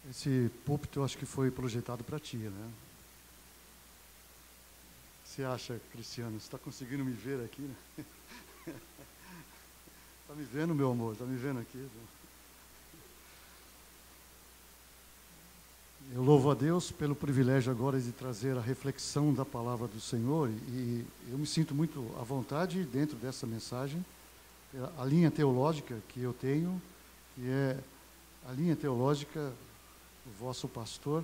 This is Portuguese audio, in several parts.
Esse púlpito eu acho que foi projetado para ti, né? Você acha, Cristiano, você está conseguindo me ver aqui, né? Está me vendo, meu amor? Está me vendo aqui? Eu louvo a Deus pelo privilégio agora de trazer a reflexão da palavra do Senhor, e eu me sinto muito à vontade dentro dessa mensagem. A linha teológica que eu tenho, que é a linha teológica do vosso pastor,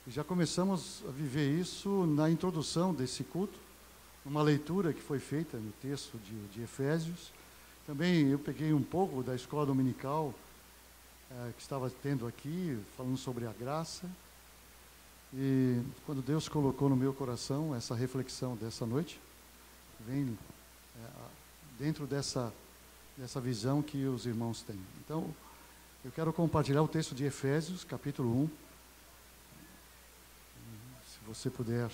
e já começamos a viver isso na introdução desse culto, uma leitura que foi feita no texto de Efésios. Também eu peguei um pouco da escola dominical que estava tendo aqui, falando sobre a graça. E quando Deus colocou no meu coração essa reflexão dessa noite, vem dentro dessa visão que os irmãos têm. Então, eu quero compartilhar o texto de Efésios, capítulo 1. Se você puder.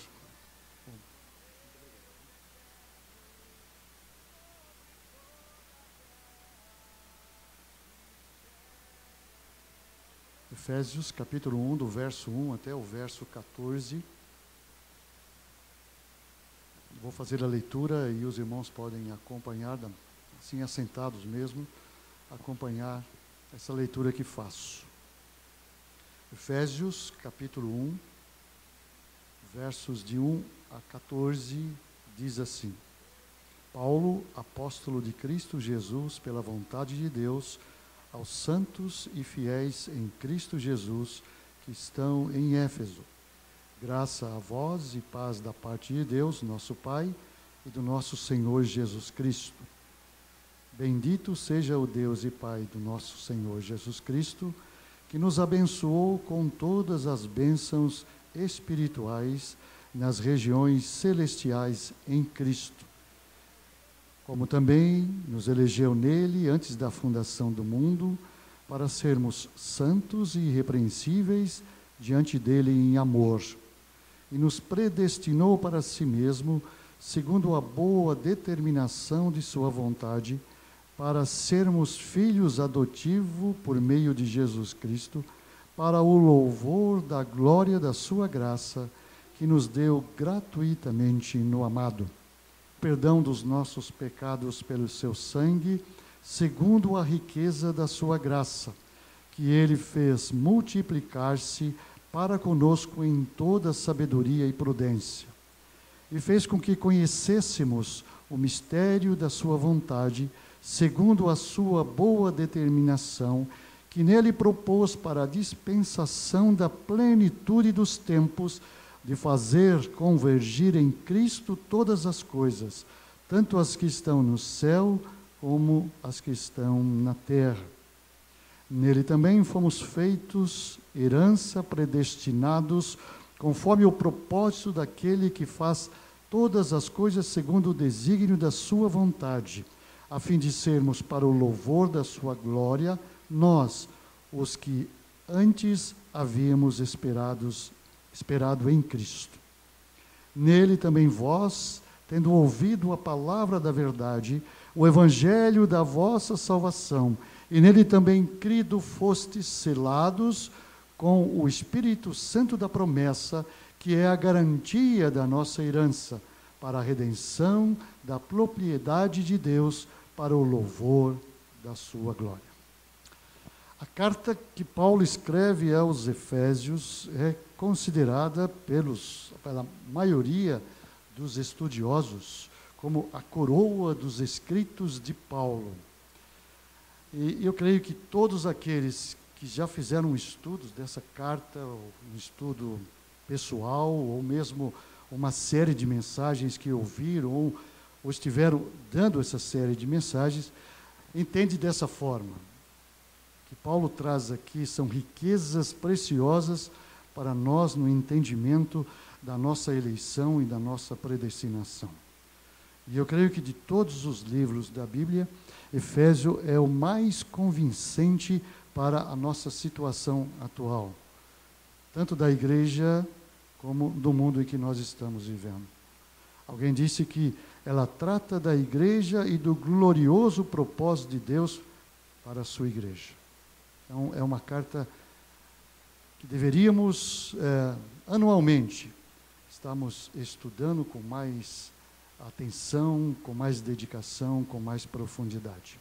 Efésios, capítulo 1, do verso 1 até o verso 14. Vou fazer a leitura e os irmãos podem acompanhar, assim assentados mesmo, acompanhar essa leitura que faço. Efésios, capítulo 1, versos de 1 a 14, diz assim: Paulo, apóstolo de Cristo Jesus, pela vontade de Deus, aos santos e fiéis em Cristo Jesus que estão em Éfeso. Graça a vós e paz da parte de Deus, nosso Pai, e do nosso Senhor Jesus Cristo. Bendito seja o Deus e Pai do nosso Senhor Jesus Cristo, que nos abençoou com todas as bênçãos espirituais nas regiões celestiais em Cristo. Como também nos elegeu nele antes da fundação do mundo, para sermos santos e irrepreensíveis diante dele em amor, e nos predestinou para si mesmo, segundo a boa determinação de sua vontade, para sermos filhos adotivos por meio de Jesus Cristo, para o louvor da glória da sua graça, que nos deu gratuitamente no amado. Perdão dos nossos pecados pelo seu sangue, segundo a riqueza da sua graça, que ele fez multiplicar-se para conosco em toda sabedoria e prudência, e fez com que conhecêssemos o mistério da sua vontade, segundo a sua boa determinação, que nele propôs para a dispensação da plenitude dos tempos, de fazer convergir em Cristo todas as coisas, tanto as que estão no céu como as que estão na terra. Nele também fomos feitos herança, predestinados, conforme o propósito daquele que faz todas as coisas segundo o desígnio da sua vontade, a fim de sermos para o louvor da sua glória, nós, os que antes havíamos esperado em Cristo. Nele também vós, tendo ouvido a palavra da verdade, o evangelho da vossa salvação, e nele também crido fostes selados com o Espírito Santo da promessa, que é a garantia da nossa herança, para a redenção da propriedade de Deus, para o louvor da sua glória. A carta que Paulo escreve aos Efésios é considerada pela maioria dos estudiosos como a coroa dos escritos de Paulo. E eu creio que todos aqueles que já fizeram estudos dessa carta, um estudo pessoal, ou mesmo uma série de mensagens que ouviram, ou estiveram dando essa série de mensagens, entende dessa forma. Que Paulo traz aqui são riquezas preciosas para nós no entendimento da nossa eleição e da nossa predestinação. E eu creio que de todos os livros da Bíblia, Efésio é o mais convincente para a nossa situação atual, tanto da igreja como do mundo em que nós estamos vivendo. Alguém disse que ela trata da igreja e do glorioso propósito de Deus para a sua igreja. Então, é uma carta que deveríamos, anualmente, estarmos estudando com mais atenção, com mais dedicação, com mais profundidade.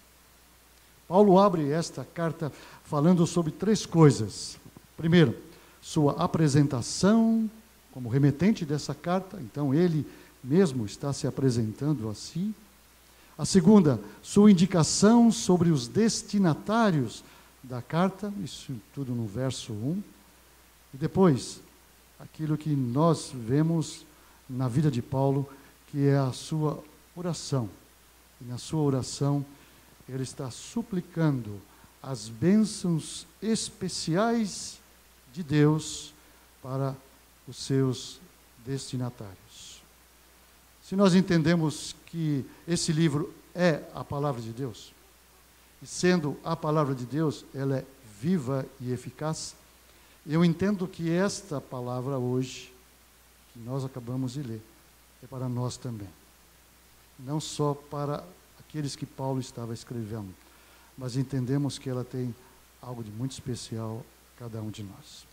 Paulo abre esta carta falando sobre 3 coisas. Primeiro, sua apresentação como remetente dessa carta, então ele mesmo está se apresentando assim. A segunda, sua indicação sobre os destinatários da carta, isso tudo no verso 1. E depois, aquilo que nós vemos na vida de Paulo, que é a sua oração. E na sua oração, ele está suplicando as bênçãos especiais de Deus para os seus destinatários. Se nós entendemos que esse livro é a palavra de Deus, e sendo a palavra de Deus, ela é viva e eficaz, eu entendo que esta palavra hoje, que nós acabamos de ler, é para nós também. Não só para aqueles que Paulo estava escrevendo, mas entendemos que ela tem algo de muito especial a cada um de nós.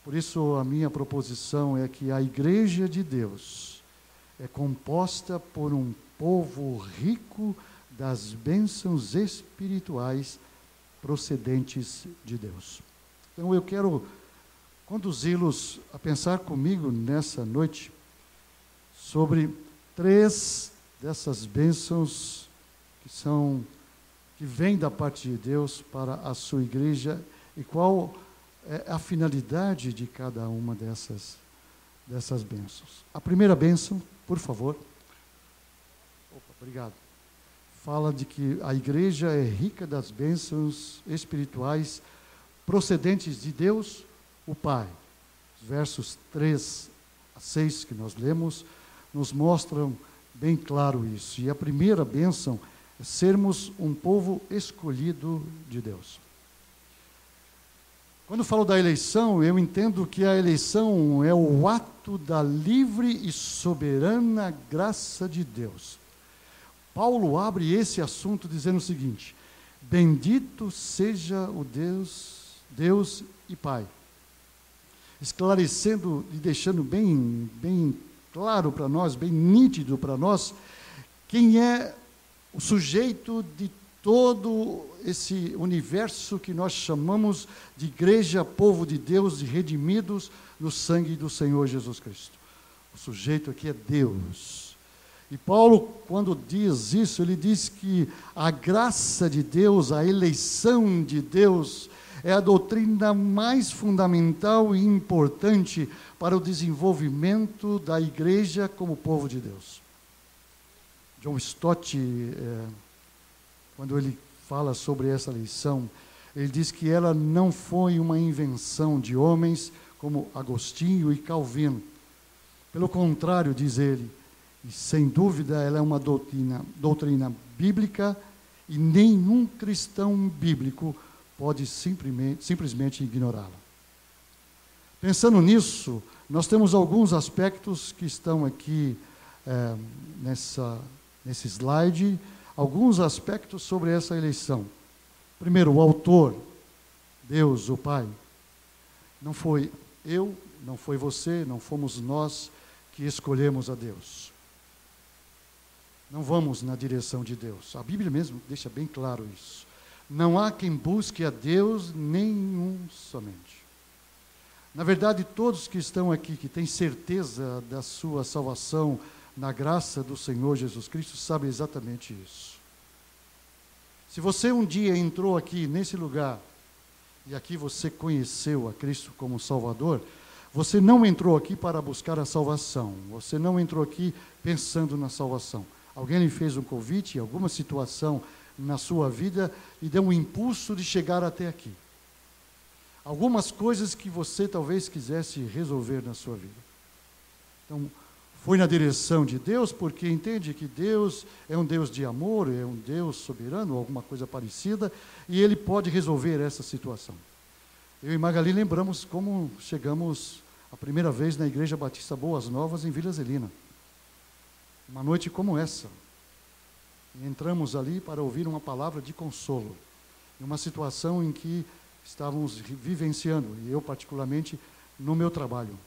Por isso, a minha proposição é que a Igreja de Deus é composta por um povo rico das bênçãos espirituais procedentes de Deus. Então, eu quero conduzi-los a pensar comigo nessa noite sobre 3 dessas bênçãos que vêm da parte de Deus para a sua igreja e qual é a finalidade de cada uma dessas bênçãos. A primeira bênção, por favor. Opa, obrigado. Fala de que a igreja é rica das bênçãos espirituais procedentes de Deus, o Pai. Os versos 3 a 6 que nós lemos nos mostram bem claro isso. E a primeira bênção é sermos um povo escolhido de Deus. Quando falo da eleição, eu entendo que a eleição é o ato da livre e soberana graça de Deus. Paulo abre esse assunto dizendo o seguinte: bendito seja o Deus e Pai. Esclarecendo e deixando bem claro para nós, bem nítido para nós, quem é o sujeito de todo esse universo que nós chamamos de igreja, povo de Deus, de redimidos no sangue do Senhor Jesus Cristo. O sujeito aqui é Deus. E Paulo, quando diz isso, ele diz que a graça de Deus, a eleição de Deus, é a doutrina mais fundamental e importante para o desenvolvimento da igreja como povo de Deus. John Stott, quando ele fala sobre essa eleição, ele diz que ela não foi uma invenção de homens como Agostinho e Calvino. Pelo contrário, diz ele, e sem dúvida ela é uma doutrina bíblica e nenhum cristão bíblico pode simplesmente ignorá-la. Pensando nisso, nós temos alguns aspectos que estão aqui nesse slide, alguns aspectos sobre essa eleição. Primeiro, o autor, Deus, o Pai. Não foi eu, não foi você, não fomos nós que escolhemos a Deus. Não vamos na direção de Deus. A Bíblia mesmo deixa bem claro isso. Não há quem busque a Deus, nenhum somente. Na verdade, todos que estão aqui, que têm certeza da sua salvação na graça do Senhor Jesus Cristo, sabem exatamente isso. Se você um dia entrou aqui nesse lugar, e aqui você conheceu a Cristo como Salvador, você não entrou aqui para buscar a salvação, você não entrou aqui pensando na salvação. Alguém lhe fez um convite, alguma situação na sua vida e deu um impulso de chegar até aqui. Algumas coisas que você talvez quisesse resolver na sua vida. Então, foi na direção de Deus, porque entende que Deus é um Deus de amor, é um Deus soberano, alguma coisa parecida, e Ele pode resolver essa situação. Eu e Magali lembramos como chegamos a primeira vez na Igreja Batista Boas Novas, em Vila Zelina. Uma noite como essa. E entramos ali para ouvir uma palavra de consolo. Em uma situação em que estávamos vivenciando, e eu particularmente, no meu trabalho.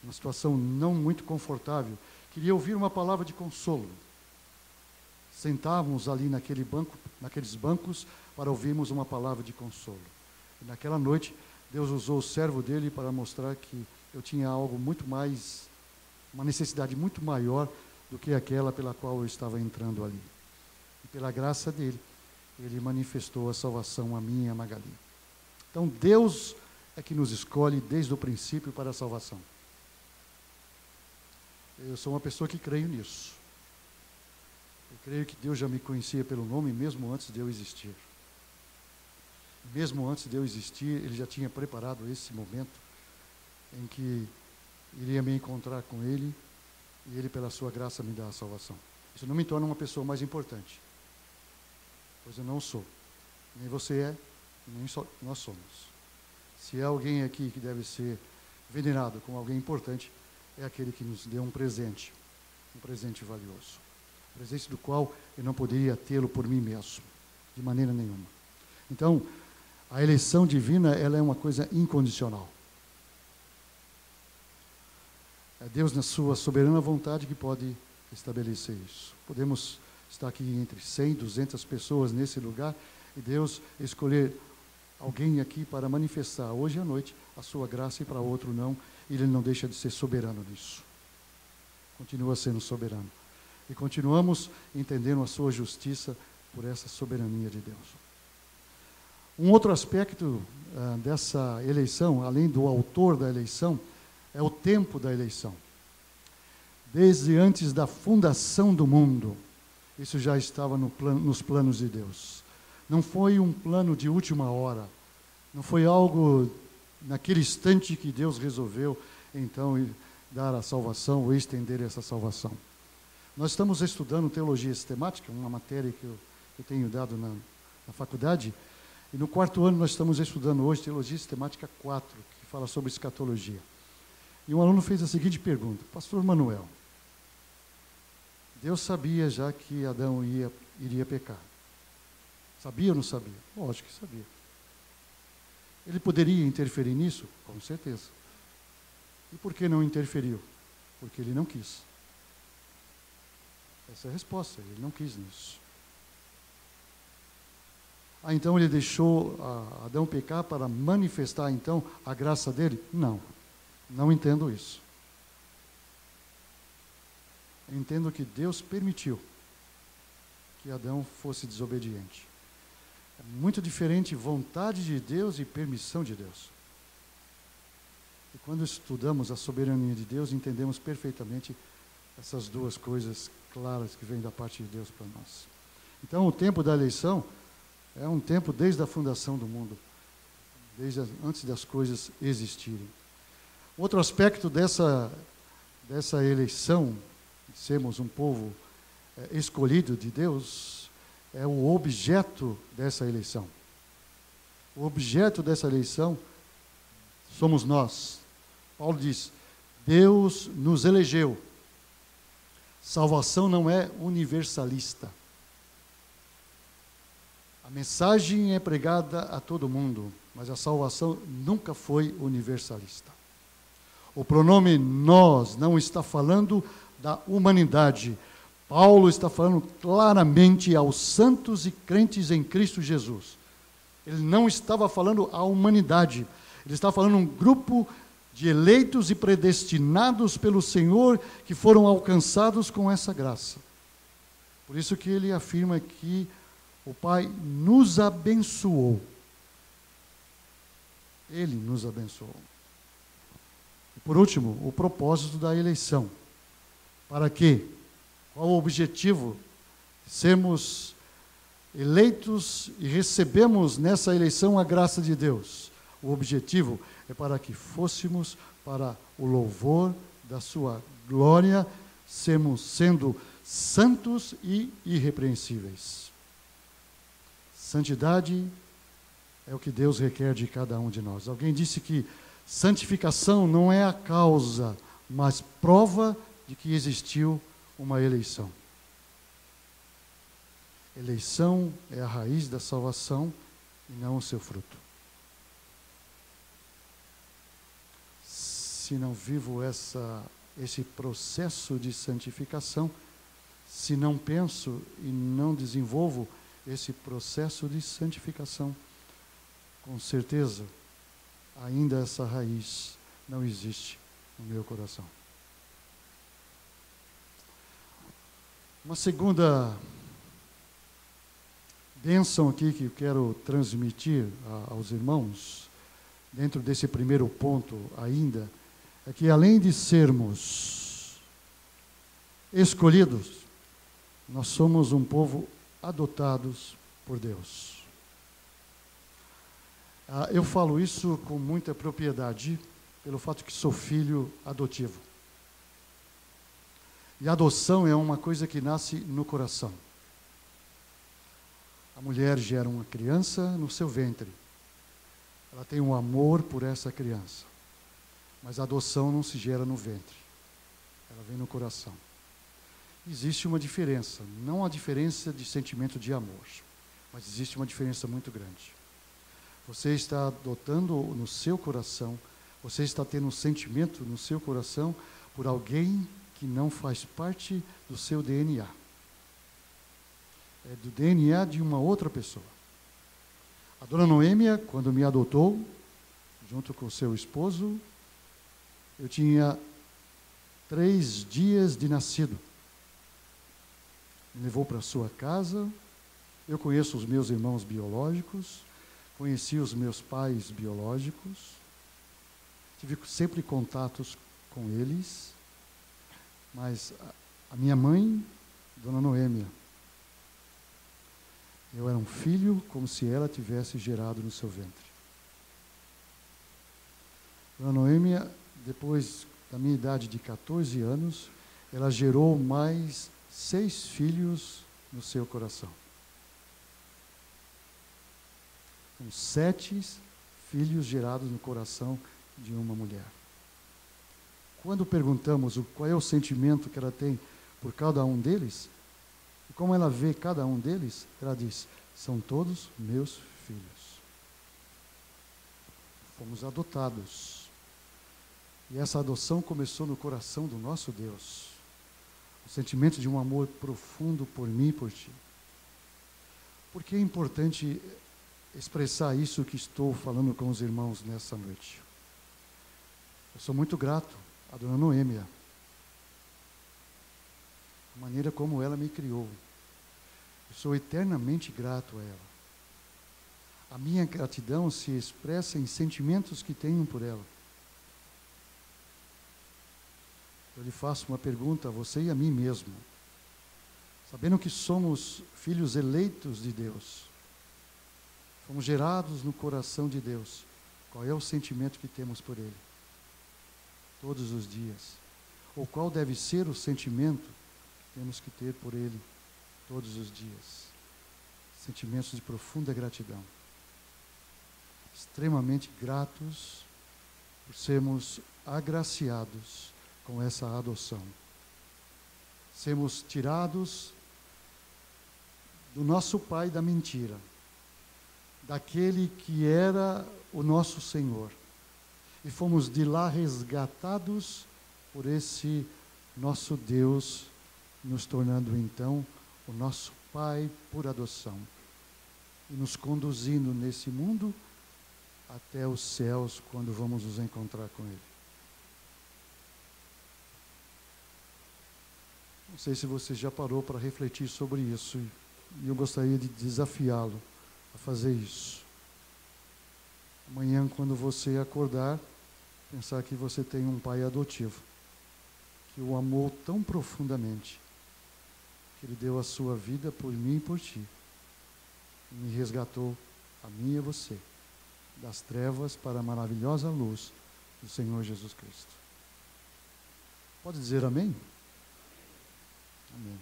Uma situação não muito confortável. Queria ouvir uma palavra de consolo. Sentávamos ali naqueles bancos, para ouvirmos uma palavra de consolo. E naquela noite, Deus usou o servo dele para mostrar que eu tinha algo muito mais, uma necessidade muito maior do que aquela pela qual eu estava entrando ali. E pela graça dele, ele manifestou a salvação a mim e a Magali. Então, Deus é que nos escolhe desde o princípio para a salvação. Eu sou uma pessoa que creio nisso. Eu creio que Deus já me conhecia pelo nome mesmo antes de eu existir. Mesmo antes de eu existir, Ele já tinha preparado esse momento em que iria me encontrar com Ele e Ele, pela sua graça, me dá a salvação. Isso não me torna uma pessoa mais importante, pois eu não sou. Nem você é, nem nós somos. Se há alguém aqui que deve ser venerado como alguém importante, é aquele que nos deu um presente valioso. Presente do qual eu não poderia tê-lo por mim mesmo, de maneira nenhuma. Então, a eleição divina, ela é uma coisa incondicional. É Deus, na sua soberana vontade, que pode estabelecer isso. Podemos estar aqui entre 100, 200 pessoas nesse lugar, e Deus escolher alguém aqui para manifestar hoje à noite a sua graça e para outro não, e Ele não deixa de ser soberano nisso. Continua sendo soberano. E continuamos entendendo a sua justiça por essa soberania de Deus. Um outro aspecto dessa eleição, além do autor da eleição, é o tempo da eleição. Desde antes da fundação do mundo, isso já estava nos planos de Deus. Não foi um plano de última hora, não foi algo naquele instante que Deus resolveu, então, dar a salvação ou estender essa salvação. Nós estamos estudando teologia sistemática, uma matéria que eu tenho dado na faculdade, e no 4º ano nós estamos estudando hoje teologia sistemática 4, que fala sobre escatologia. E um aluno fez a seguinte pergunta: Pastor Manuel, Deus sabia já que Adão iria pecar. Sabia ou não sabia? Lógico que sabia. Ele poderia interferir nisso? Com certeza. E por que não interferiu? Porque ele não quis. Essa é a resposta, ele não quis nisso. Então ele deixou Adão pecar para manifestar então a graça dele? Não, não entendo isso. Eu entendo que Deus permitiu que Adão fosse desobediente. É muito diferente vontade de Deus e permissão de Deus. E quando estudamos a soberania de Deus, entendemos perfeitamente essas duas coisas claras que vêm da parte de Deus para nós. Então, o tempo da eleição é um tempo desde a fundação do mundo, antes das coisas existirem. Outro aspecto dessa eleição, de sermos um povo escolhido de Deus, é o objeto dessa eleição. O objeto dessa eleição somos nós. Paulo diz: Deus nos elegeu. Salvação não é universalista. A mensagem é pregada a todo mundo, mas a salvação nunca foi universalista. O pronome nós não está falando da humanidade. Paulo está falando claramente aos santos e crentes em Cristo Jesus. Ele não estava falando à humanidade. Ele está falando um grupo de eleitos e predestinados pelo Senhor que foram alcançados com essa graça. Por isso que ele afirma que o Pai nos abençoou. Ele nos abençoou. E por último, o propósito da eleição. Para quê? Qual o objetivo? Sermos eleitos e recebemos nessa eleição a graça de Deus. O objetivo é para que fôssemos para o louvor da sua glória, sendo santos e irrepreensíveis. Santidade é o que Deus requer de cada um de nós. Alguém disse que santificação não é a causa, mas prova de que existiu uma eleição. Eleição é a raiz da salvação e não o seu fruto. se não vivo esse processo de santificação, se não penso e não desenvolvo esse processo de santificação, com certeza, ainda essa raiz não existe no meu coração. Uma segunda bênção aqui que eu quero transmitir aos irmãos, dentro desse primeiro ponto ainda, é que além de sermos escolhidos, nós somos um povo adotados por Deus. Eu falo isso com muita propriedade, pelo fato que sou filho adotivo. E a adoção é uma coisa que nasce no coração. A mulher gera uma criança no seu ventre. Ela tem um amor por essa criança. Mas a adoção não se gera no ventre. Ela vem no coração. Existe uma diferença, não a diferença de sentimento de amor, mas existe uma diferença muito grande. Você está adotando no seu coração, você está tendo um sentimento no seu coração por alguém que não faz parte do seu DNA. É do DNA de uma outra pessoa. A dona Noêmia, quando me adotou, junto com o seu esposo, eu tinha 3 dias de nascido. Me levou para a sua casa, eu conheço os meus irmãos biológicos, conheci os meus pais biológicos, tive sempre contatos com eles, mas a minha mãe, dona Noêmia, eu era um filho como se ela tivesse gerado no seu ventre. Dona Noêmia, depois da minha idade de 14 anos, ela gerou mais 6 filhos no seu coração. São 7 filhos gerados no coração de uma mulher. Quando perguntamos qual é o sentimento que ela tem por cada um deles, e como ela vê cada um deles, ela diz: são todos meus filhos. Fomos adotados. E essa adoção começou no coração do nosso Deus. O sentimento de um amor profundo por mim e por ti. Por que é importante expressar isso que estou falando com os irmãos nessa noite? Eu sou muito grato à dona Noêmia. A maneira como ela me criou. Eu sou eternamente grato a ela. A minha gratidão se expressa em sentimentos que tenho por ela. Eu lhe faço uma pergunta a você e a mim mesmo. Sabendo que somos filhos eleitos de Deus, fomos gerados no coração de Deus, qual é o sentimento que temos por Ele? Todos os dias. Ou qual deve ser o sentimento que temos que ter por Ele todos os dias? Sentimentos de profunda gratidão. Extremamente gratos por sermos agraciados com essa adoção. Sermos tirados do nosso pai da mentira, daquele que era o nosso Senhor, e fomos de lá resgatados por esse nosso Deus, nos tornando então o nosso Pai por adoção, e nos conduzindo nesse mundo até os céus, quando vamos nos encontrar com Ele. Não sei se você já parou para refletir sobre isso, e eu gostaria de desafiá-lo a fazer isso. Amanhã, quando você acordar, pensar que você tem um pai adotivo, que o amou tão profundamente, que Ele deu a sua vida por mim e por ti, e me resgatou, a mim e a você, das trevas para a maravilhosa luz do Senhor Jesus Cristo. Pode dizer amém? Amém.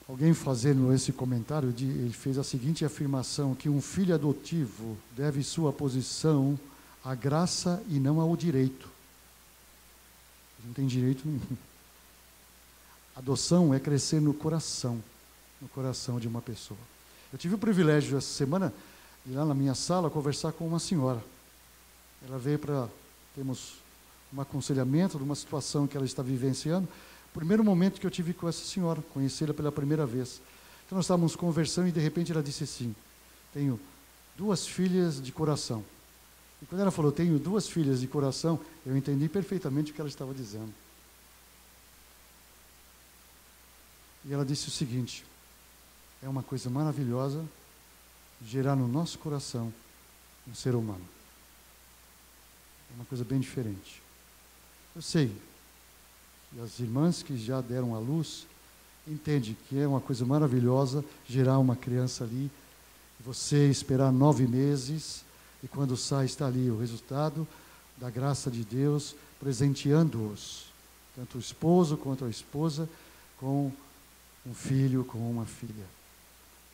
Alguém fazendo esse comentário, ele fez a seguinte afirmação, que um filho adotivo deve sua posição à graça e não ao direito. Ele não tem direito nenhum. Adoção é crescer no coração de uma pessoa. Eu tive o privilégio essa semana de ir lá na minha sala conversar com uma senhora. Ela veio para termos um aconselhamento de uma situação que ela está vivenciando. O primeiro momento que eu tive com essa senhora, conhecê-la pela primeira vez. Então nós estávamos conversando e de repente ela disse assim: tenho 2 filhas de coração. E quando ela falou, tenho 2 filhas de coração, eu entendi perfeitamente o que ela estava dizendo. E ela disse o seguinte: é uma coisa maravilhosa gerar no nosso coração um ser humano. É uma coisa bem diferente. Eu sei que as irmãs que já deram à luz entendem que é uma coisa maravilhosa gerar uma criança ali, você esperar 9 meses, e quando sai está ali o resultado da graça de Deus, presenteando-os, tanto o esposo quanto a esposa, com um filho, com uma filha.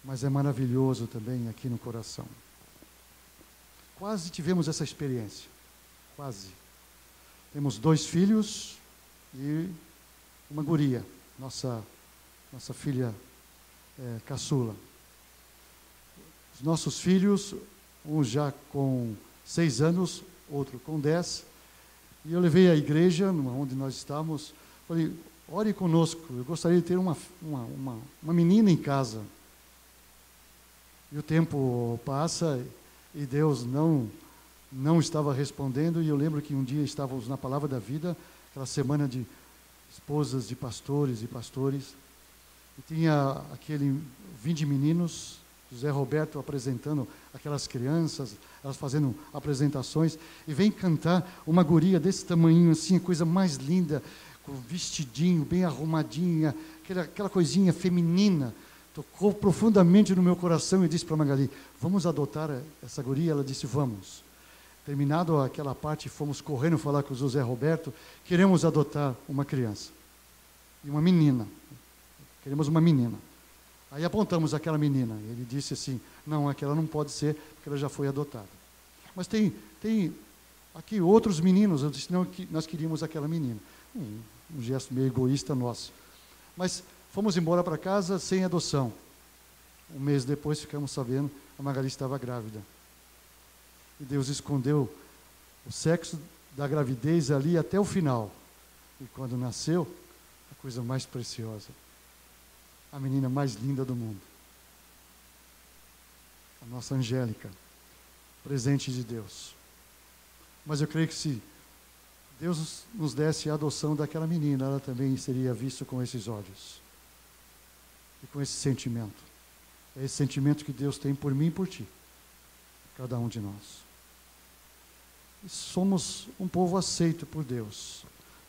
Mas é maravilhoso também aqui no coração. Quase tivemos essa experiência. Quase. Temos 2 filhos e uma guria, nossa filha caçula. Os nossos filhos, um já com 6 anos, outro com 10. E eu levei à igreja, onde nós estávamos, falei, ore conosco, eu gostaria de ter uma menina em casa. E o tempo passa e Deus não estava respondendo, e eu lembro que um dia estávamos na Palavra da Vida, aquela semana de esposas de pastores e pastores, e tinha aquele 20 meninos, José Roberto apresentando aquelas crianças, elas fazendo apresentações, e vem cantar uma guria desse tamanho, assim, a coisa mais linda, com vestidinho, bem arrumadinha, aquela coisinha feminina, tocou profundamente no meu coração e disse para Magali, vamos adotar essa guria? Ela disse, vamos. Terminado aquela parte, fomos correndo falar com o José Roberto, queremos adotar uma criança. E uma menina. Queremos uma menina. Aí apontamos aquela menina. Ele disse assim, não, aquela não pode ser, porque ela já foi adotada. Mas tem aqui outros meninos. Eu disse, não, nós queríamos aquela menina. Um gesto meio egoísta nosso. Mas fomos embora para casa sem adoção. Um mês depois ficamos sabendo, a Magali estava grávida. E Deus escondeu o sexo da gravidez ali até o final. E quando nasceu, a coisa mais preciosa. A menina mais linda do mundo. A nossa Angélica. Presente de Deus. Mas eu creio que se Deus nos desse a adoção daquela menina, ela também seria vista com esses olhos. E com esse sentimento. É esse sentimento que Deus tem por mim e por ti. Cada um de nós. E somos um povo aceito por Deus.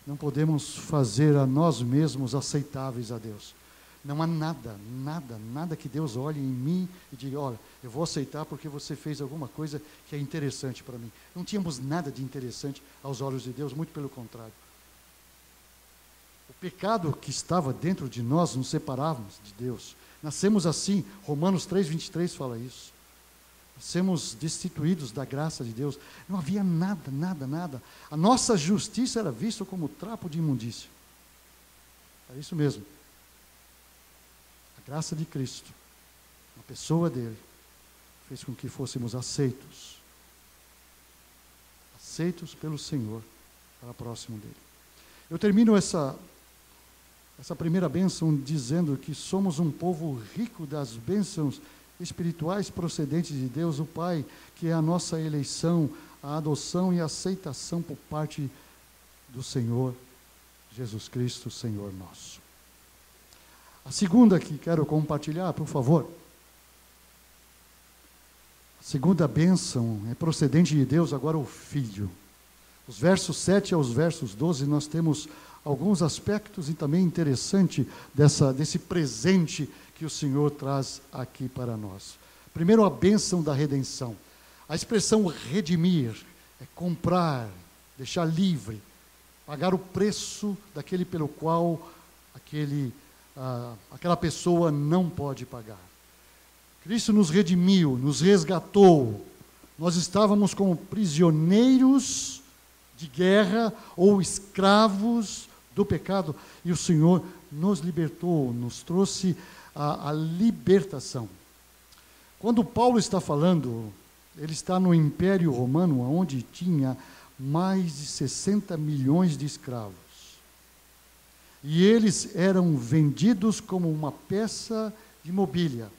Não podemos fazer a nós mesmos aceitáveis a Deus. Não há nada que Deus olhe em mim e diga, olha, eu vou aceitar porque você fez alguma coisa que é interessante para mim. Não tínhamos nada de interessante aos olhos de Deus, muito pelo contrário. O pecado que estava dentro de nós nos separávamos de Deus. Nascemos assim, Romanos 3:23 fala isso. Nascemos destituídos da graça de Deus. Não havia nada. A nossa justiça era vista como trapo de imundícia. É isso mesmo. A graça de Cristo, a pessoa dele, fez com que fôssemos aceitos. Aceitos pelo Senhor, para próximo dele. Eu termino essa primeira bênção dizendo que somos um povo rico das bênçãos espirituais procedentes de Deus, o Pai, que é a nossa eleição, a adoção e a aceitação por parte do Senhor Jesus Cristo, Senhor nosso. A segunda que quero compartilhar, por favor. A segunda bênção é procedente de Deus, agora o Filho. Os versos 7 aos versos 12, nós temos alguns aspectos e também interessante desse presente que o Senhor traz aqui para nós. Primeiro, a bênção da redenção. A expressão redimir é comprar, deixar livre, pagar o preço daquele pelo qual aquela pessoa não pode pagar. Cristo nos redimiu, nos resgatou. Nós estávamos como prisioneiros de guerra ou escravos do pecado, e o Senhor nos libertou, nos trouxe a libertação. Quando Paulo está falando Ele está no Império Romano, onde tinha mais de 60 milhões de escravos. E eles eram vendidos como uma peça de mobília,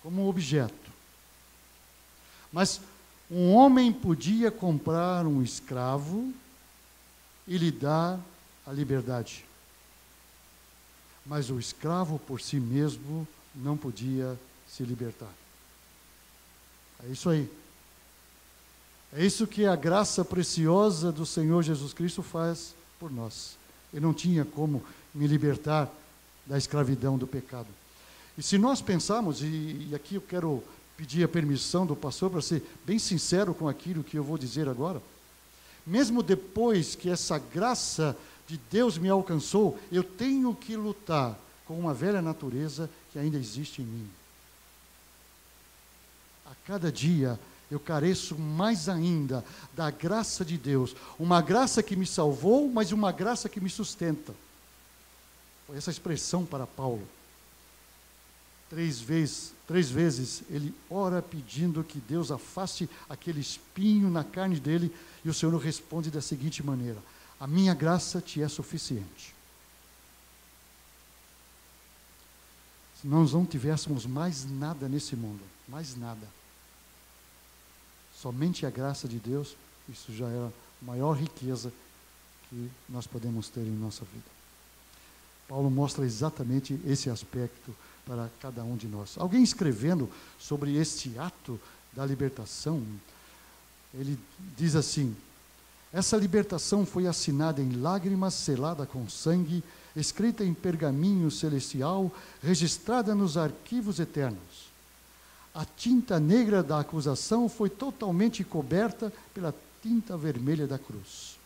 como um objeto. Mas um homem podia comprar um escravo e lhe dar a liberdade. Mas o escravo por si mesmo não podia se libertar. É isso aí. É isso que a graça preciosa do Senhor Jesus Cristo faz por nós. Eu não tinha como me libertar da escravidão do pecado. E se nós pensarmos, e aqui eu quero pedir a permissão do pastor para ser bem sincero com aquilo que eu vou dizer agora, mesmo depois que essa graça de Deus me alcançou, eu tenho que lutar com uma velha natureza que ainda existe em mim. A cada dia eu careço mais ainda da graça de Deus, uma graça que me salvou, mas uma graça que me sustenta. Foi essa expressão para Paulo. Três vezes ele ora pedindo que Deus afaste aquele espinho na carne dele, e o Senhor responde da seguinte maneira: a minha graça te é suficiente. Se nós não tivéssemos mais nada nesse mundo, mais nada, somente a graça de Deus, isso já é a maior riqueza que nós podemos ter em nossa vida. Paulo mostra exatamente esse aspecto para cada um de nós. Alguém escrevendo sobre este ato da libertação, ele diz assim: essa libertação foi assinada em lágrimas, selada com sangue, escrita em pergaminho celestial, registrada nos arquivos eternos. A tinta negra da acusação foi totalmente coberta pela tinta vermelha da cruz.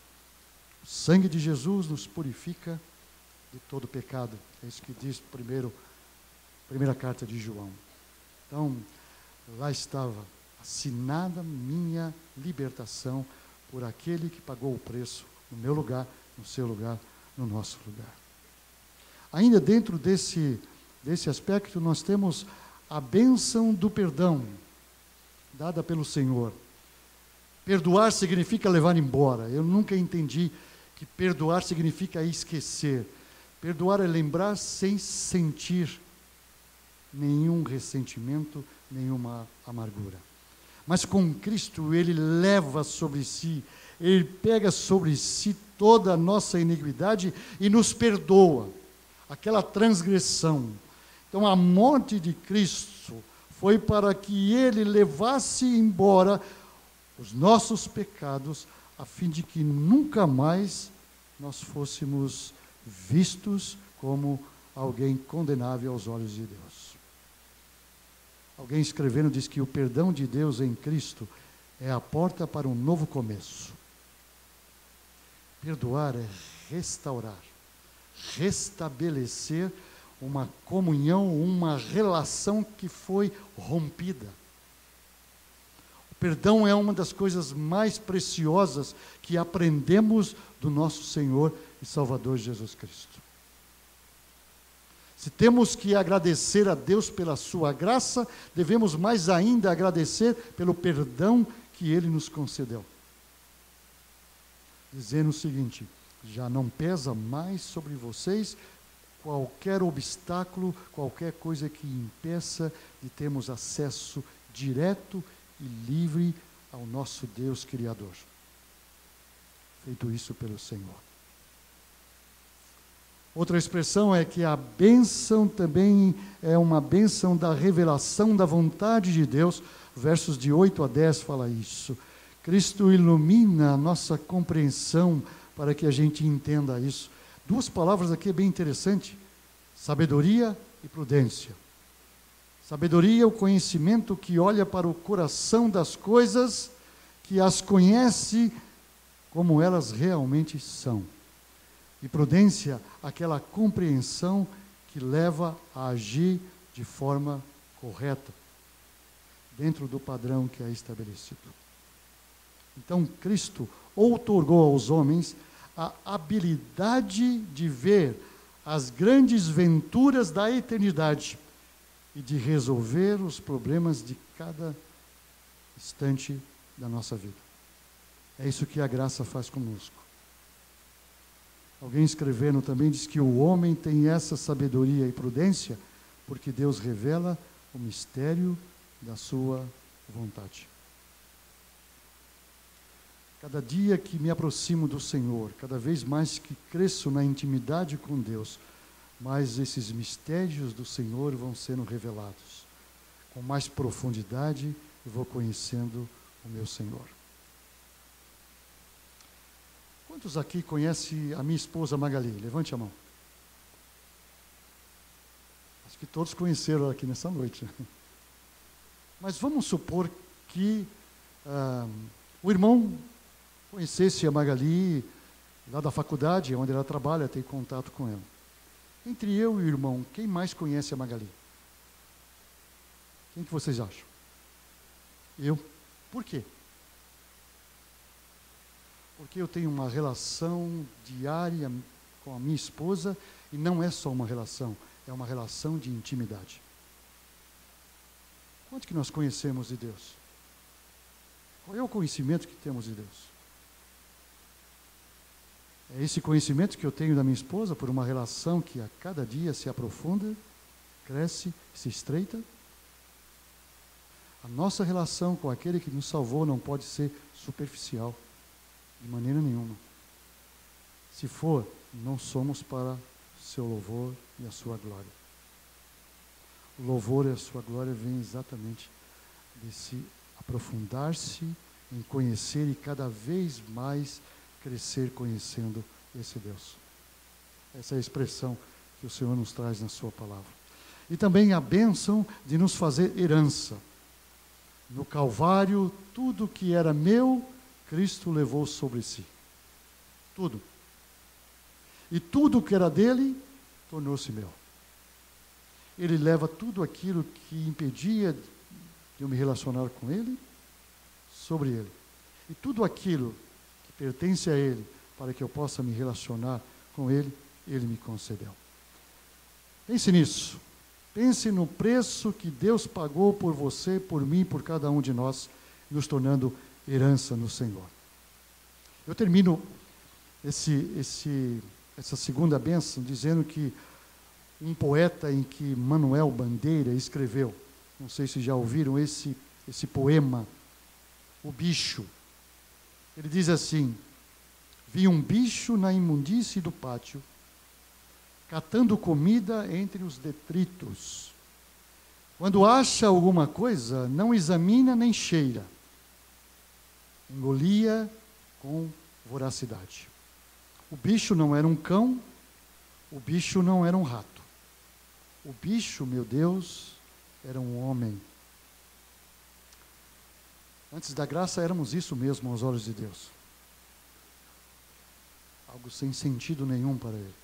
O sangue de Jesus nos purifica de todo pecado. É isso que diz primeira carta de João. Então, lá estava assinada minha libertação por aquele que pagou o preço no meu lugar, no seu lugar, no nosso lugar. Ainda dentro desse aspecto, nós temos a bênção do perdão, dada pelo Senhor. Perdoar significa levar embora. Eu nunca entendi que perdoar significa esquecer. Perdoar é lembrar sem sentir nenhum ressentimento, nenhuma amargura. Mas com Cristo, Ele leva sobre si, Ele pega sobre si toda a nossa iniquidade e nos perdoa aquela transgressão. Então, a morte de Cristo foi para que Ele levasse embora os nossos pecados, a fim de que nunca mais nós fôssemos vistos como alguém condenável aos olhos de Deus. Alguém escrevendo diz que o perdão de Deus em Cristo é a porta para um novo começo. Perdoar é restaurar, restabelecer uma comunhão, uma relação que foi rompida. O perdão é uma das coisas mais preciosas que aprendemos do nosso Senhor e Salvador Jesus Cristo. Se temos que agradecer a Deus pela sua graça, devemos mais ainda agradecer pelo perdão que Ele nos concedeu. Dizendo o seguinte: já não pesa mais sobre vocês qualquer obstáculo, qualquer coisa que impeça de termos acesso direto e livre ao nosso Deus Criador. Feito isso pelo Senhor. Outra expressão é que a bênção também é uma bênção da revelação da vontade de Deus. Versos de 8 a 10 fala isso. Cristo ilumina a nossa compreensão para que a gente entenda isso. Duas palavras aqui bem interessantes: sabedoria e prudência. Sabedoria é o conhecimento que olha para o coração das coisas, que as conhece como elas realmente são. E prudência, aquela compreensão que leva a agir de forma correta, dentro do padrão que é estabelecido. Então, Cristo outorgou aos homens a habilidade de ver as grandes venturas da eternidade e de resolver os problemas de cada instante da nossa vida. É isso que a graça faz conosco. Alguém escrevendo também diz que o homem tem essa sabedoria e prudência porque Deus revela o mistério da sua vontade. Cada dia que me aproximo do Senhor, cada vez mais que cresço na intimidade com Deus, mais esses mistérios do Senhor vão sendo revelados. Com mais profundidade, eu vou conhecendo o meu Senhor. Quantos aqui conhecem a minha esposa Magali? Levante a mão. Acho que todos conheceram ela aqui nessa noite. Mas vamos supor que o irmão conhecesse a Magali lá da faculdade, onde ela trabalha, tem contato com ela. Entre eu e o irmão, quem mais conhece a Magali? Quem que vocês acham? Eu. Por quê? Porque eu tenho uma relação diária com a minha esposa e não é só uma relação, é uma relação de intimidade. Quanto que nós conhecemos de Deus? Qual é o conhecimento que temos de Deus? É esse conhecimento que eu tenho da minha esposa por uma relação que a cada dia se aprofunda, cresce, se estreita? A nossa relação com aquele que nos salvou não pode ser superficial, de maneira nenhuma. Se for, não somos para o seu louvor e a sua glória. O louvor e a sua glória vêm exatamente desse aprofundar-se em conhecer e cada vez mais crescer conhecendo esse Deus. Essa é a expressão que o Senhor nos traz na sua palavra. E também a bênção de nos fazer herança. No Calvário, tudo que era meu, Cristo levou sobre si. Tudo. E tudo que era dele, tornou-se meu. Ele leva tudo aquilo que impedia de eu me relacionar com ele, sobre ele. E tudo aquilo que pertence a ele, para que eu possa me relacionar com ele, ele me concedeu. Pense nisso. Pense no preço que Deus pagou por você, por mim, por cada um de nós, nos tornando herança no Senhor. Eu termino essa segunda bênção dizendo que um poeta em que Manuel Bandeira escreveu, não sei se já ouviram esse poema, O Bicho. Ele diz assim: vi um bicho na imundície do pátio, catando comida entre os detritos. Quando acha alguma coisa, não examina nem cheira. Engolia com voracidade. O bicho não era um cão, o bicho não era um rato. O bicho, meu Deus, era um homem. Antes da graça éramos isso mesmo aos olhos de Deus. Algo sem sentido nenhum para ele.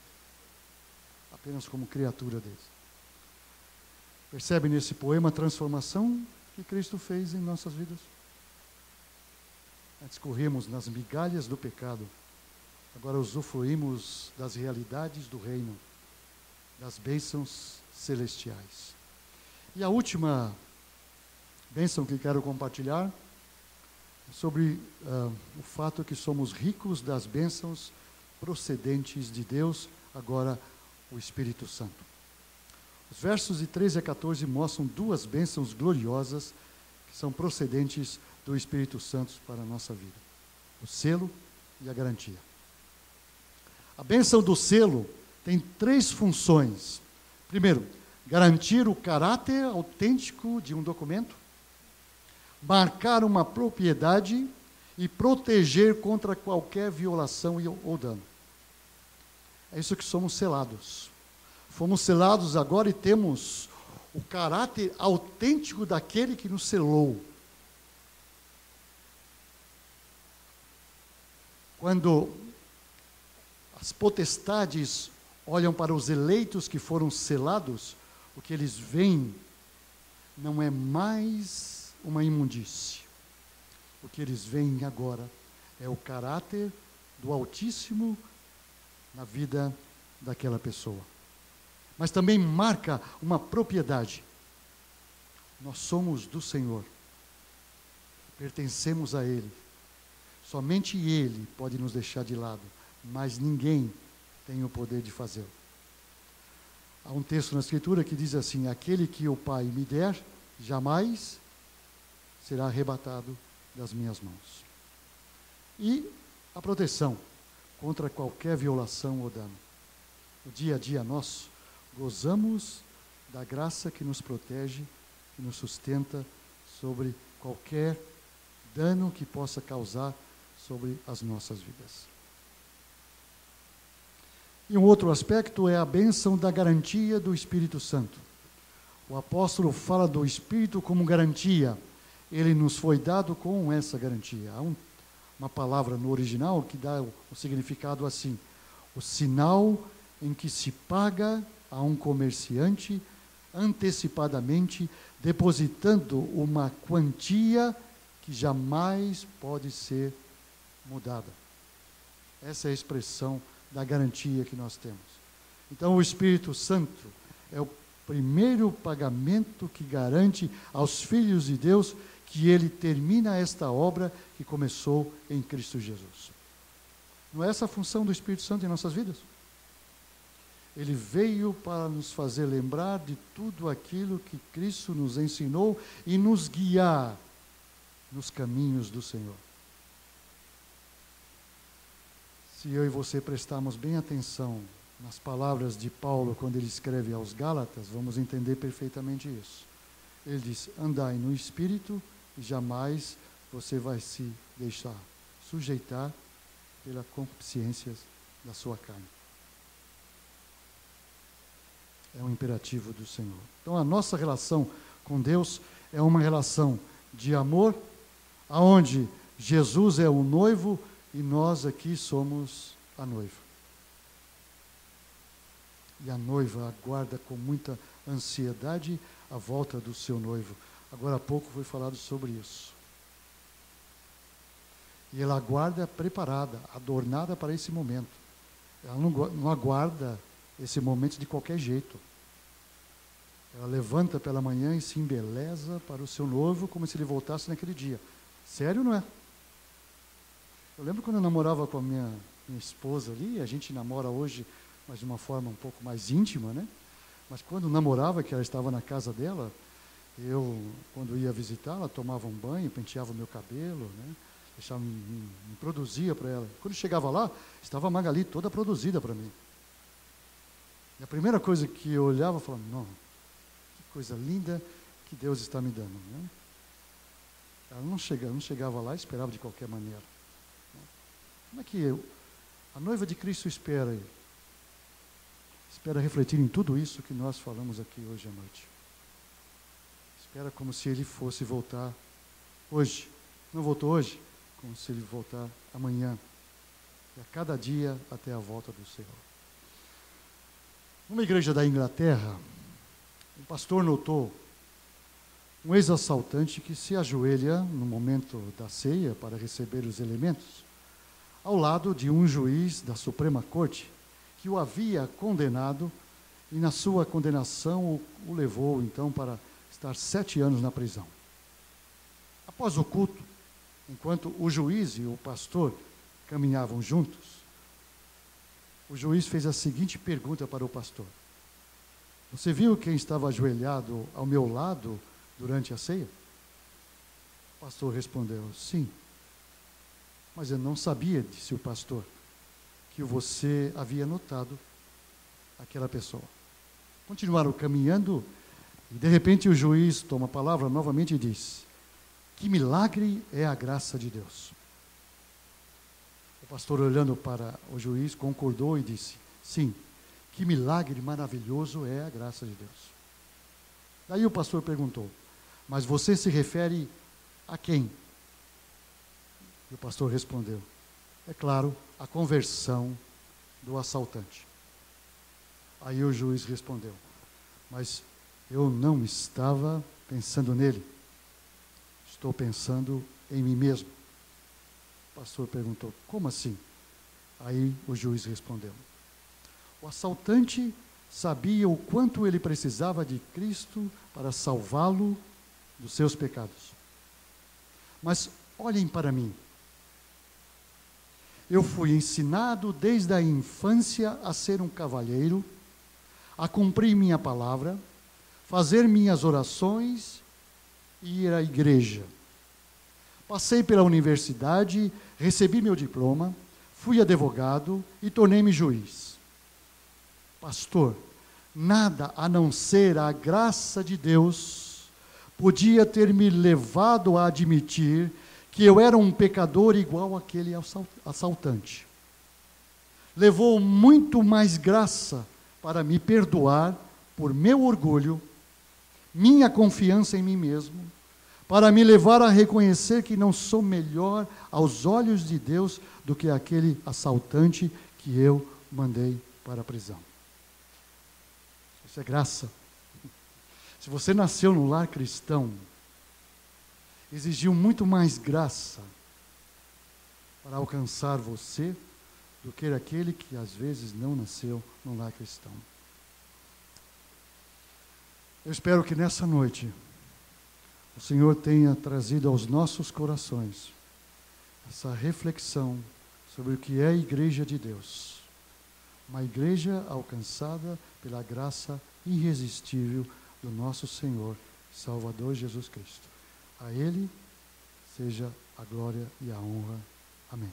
Apenas como criatura dele. Percebe nesse poema a transformação que Cristo fez em nossas vidas? Antes corríamos nas migalhas do pecado, agora usufruímos das realidades do reino, das bênçãos celestiais. E a última bênção que quero compartilhar é sobre o fato que somos ricos das bênçãos procedentes de Deus, agora o Espírito Santo. Os versos de 13 a 14 mostram duas bênçãos gloriosas que são procedentes do Espírito Santo para a nossa vida: o selo e a garantia. A bênção do selo tem três funções. Primeiro, garantir o caráter autêntico de um documento, marcar uma propriedade e proteger contra qualquer violação ou dano. É isso que somos selados. Fomos selados agora e temos o caráter autêntico daquele que nos selou. Quando as potestades olham para os eleitos que foram selados, o que eles veem não é mais uma imundície. O que eles veem agora é o caráter do Altíssimo na vida daquela pessoa. Mas também marca uma propriedade. Nós somos do Senhor. Pertencemos a Ele. Somente Ele pode nos deixar de lado, mas ninguém tem o poder de fazê-lo. Há um texto na Escritura que diz assim: aquele que o Pai me der, jamais será arrebatado das minhas mãos. E a proteção contra qualquer violação ou dano. No dia a dia nosso, gozamos da graça que nos protege e nos sustenta sobre qualquer dano que possa causar sobre as nossas vidas. E um outro aspecto é a bênção da garantia do Espírito Santo. O apóstolo fala do Espírito como garantia. Ele nos foi dado com essa garantia. Há uma palavra no original que dá o significado assim: o sinal em que se paga a um comerciante antecipadamente, depositando uma quantia que jamais pode ser mudada. Essa é a expressão da garantia que nós temos. Então, o Espírito Santo é o primeiro pagamento que garante aos filhos de Deus que Ele termina esta obra que começou em Cristo Jesus. Não é essa a função do Espírito Santo em nossas vidas? Ele veio para nos fazer lembrar de tudo aquilo que Cristo nos ensinou e nos guiar nos caminhos do Senhor. Se eu e você prestarmos bem atenção nas palavras de Paulo quando ele escreve aos Gálatas, vamos entender perfeitamente isso. Ele diz: andai no Espírito e jamais você vai se deixar sujeitar pelas concupiscências da sua carne. É um imperativo do Senhor. Então a nossa relação com Deus é uma relação de amor, aonde Jesus é o noivo e nós aqui somos a noiva. E a noiva aguarda com muita ansiedade a volta do seu noivo. Agora há pouco foi falado sobre isso. E ela aguarda preparada, adornada para esse momento. Ela não aguarda esse momento de qualquer jeito. Ela levanta pela manhã e se embeleza para o seu noivo como se ele voltasse naquele dia. Sério, não é? Eu lembro quando eu namorava com a minha esposa ali, a gente namora hoje, mas de uma forma um pouco mais íntima, né? Mas quando namorava, que ela estava na casa dela, eu, quando ia visitá-la, tomava um banho, penteava o meu cabelo, né? Me produzia para ela. Quando chegava lá, estava a Magali toda produzida para mim. E a primeira coisa que eu olhava, eu falava: não, que coisa linda que Deus está me dando, né? Ela não chegava lá e esperava de qualquer maneira. Como é que a noiva de Cristo espera ele? Espera refletir em tudo isso que nós falamos aqui hoje à noite. Espera como se ele fosse voltar hoje. Não voltou hoje? Como se ele voltar amanhã. E a cada dia até a volta do Senhor. Numa igreja da Inglaterra, um pastor notou um ex-assaltante que se ajoelha no momento da ceia para receber os elementos, ao lado de um juiz da Suprema Corte que o havia condenado e na sua condenação o levou então para estar 7 anos na prisão. Após o culto, enquanto o juiz e o pastor caminhavam juntos, o juiz fez a seguinte pergunta para o pastor: você viu quem estava ajoelhado ao meu lado durante a ceia? O pastor respondeu: sim. Mas eu não sabia, disse o pastor, que você havia notado aquela pessoa. Continuaram caminhando e de repente o juiz toma a palavra novamente e diz: que milagre é a graça de Deus. O pastor, olhando para o juiz, concordou e disse: sim, que milagre maravilhoso é a graça de Deus. Daí o pastor perguntou: mas você se refere a quem? E o pastor respondeu: é claro, a conversão do assaltante. Aí o juiz respondeu: mas eu não estava pensando nele, estou pensando em mim mesmo. O pastor perguntou: como assim? Aí o juiz respondeu: o assaltante sabia o quanto ele precisava de Cristo para salvá-lo dos seus pecados. Mas olhem para mim. Eu fui ensinado desde a infância a ser um cavalheiro, a cumprir minha palavra, fazer minhas orações e ir à igreja. Passei pela universidade, recebi meu diploma, fui advogado e tornei-me juiz. Pastor, nada a não ser a graça de Deus podia ter me levado a admitir que eu era um pecador igual àquele assaltante. Levou muito mais graça para me perdoar por meu orgulho, minha confiança em mim mesmo, para me levar a reconhecer que não sou melhor aos olhos de Deus do que aquele assaltante que eu mandei para a prisão. Isso é graça. Se você nasceu no lar cristão, exigiu muito mais graça para alcançar você do que aquele que às vezes não nasceu no lar cristão. Eu espero que nessa noite o Senhor tenha trazido aos nossos corações essa reflexão sobre o que é a igreja de Deus. Uma igreja alcançada pela graça irresistível do nosso Senhor, Salvador Jesus Cristo. A Ele seja a glória e a honra. Amém.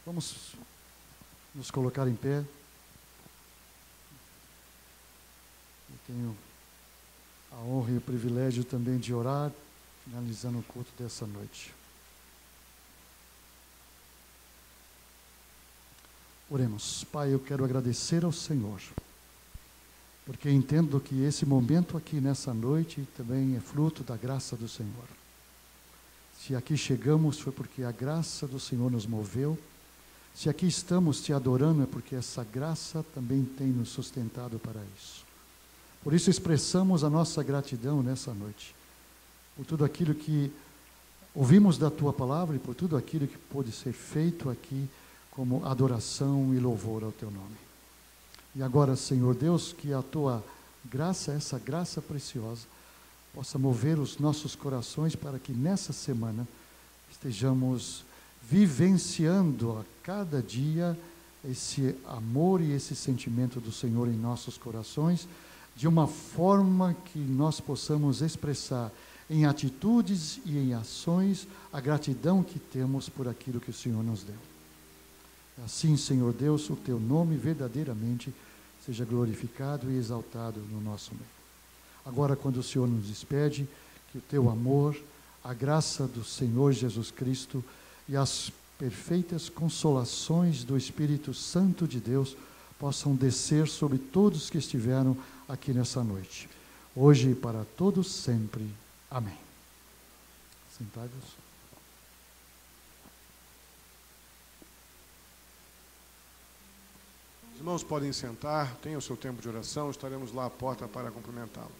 Vamos nos colocar em pé. Eu tenho a honra e o privilégio também de orar, finalizando o culto dessa noite. Oremos. Pai, eu quero agradecer ao Senhor, porque entendo que esse momento aqui nessa noite também é fruto da graça do Senhor. Se aqui chegamos foi porque a graça do Senhor nos moveu. Se aqui estamos te adorando é porque essa graça também tem nos sustentado para isso. Por isso expressamos a nossa gratidão nessa noite, por tudo aquilo que ouvimos da Tua palavra e por tudo aquilo que pôde ser feito aqui como adoração e louvor ao Teu nome. E agora, Senhor Deus, que a Tua graça, essa graça preciosa, possa mover os nossos corações para que nessa semana estejamos vivenciando a cada dia esse amor e esse sentimento do Senhor em nossos corações, de uma forma que nós possamos expressar em atitudes e em ações a gratidão que temos por aquilo que o Senhor nos deu. Assim, Senhor Deus, o Teu nome verdadeiramente seja glorificado e exaltado no nosso meio. Agora, quando o Senhor nos despede, que o Teu amor, a graça do Senhor Jesus Cristo e as perfeitas consolações do Espírito Santo de Deus possam descer sobre todos que estiveram aqui nessa noite, hoje e para todos sempre. Amém. Sentados. Os irmãos podem sentar, tenham o seu tempo de oração, estaremos lá à porta para cumprimentá-lo.